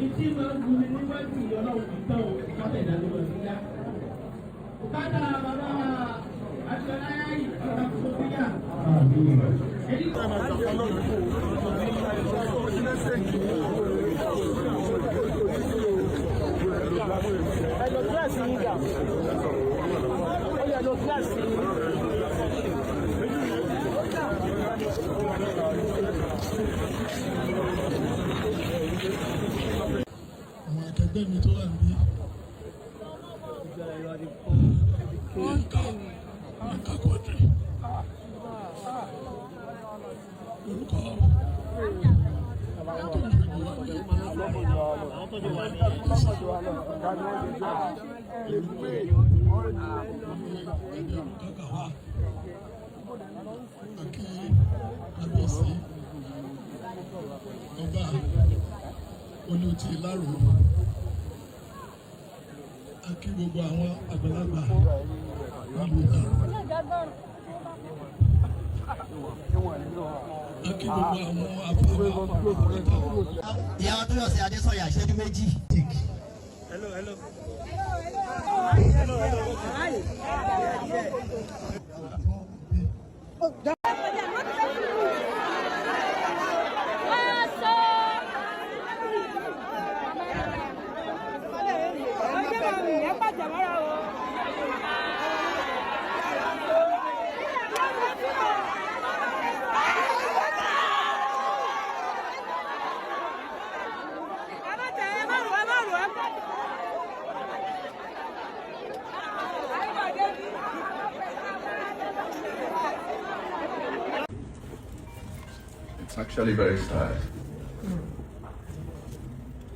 Ìtì máa ń guni níwájú ìyọ́lọ́wọ́ ìtàn ìtọ́tẹ̀ ìdánimọ̀ ìyá. Bàtà bàbá Aṣọ́láyà yìí ọ̀rọ̀ tó fi yà. Ẹ̀jọ̀ kíláàsì yìí dà. Ẹ̀jọ̀ kíláàsì yìí. Àwọn akẹgbẹ́ mi tó wà níbí wọ́n kà kọ́dìrì orúkọ kábíyèsí ọba olùtí ìlàrò akí gbogbo àwọn àgbàlagbà nílùú ìlàrò akí gbogbo àwọn afẹ́fẹ́. Ìyá wa Tóyọ̀sí Adésọ̀yà ìṣẹ́jú méjì. Hello. It's actually very sad.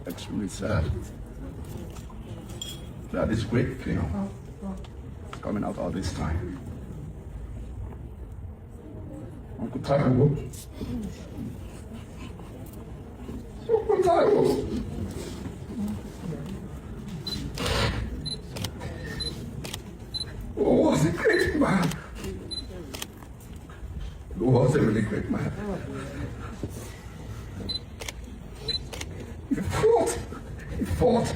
Extremely sad that this great film is coming out all this time. Uncle Taiwo. Uncle Taiwo. Who was a great man. Who was a really great man. He fought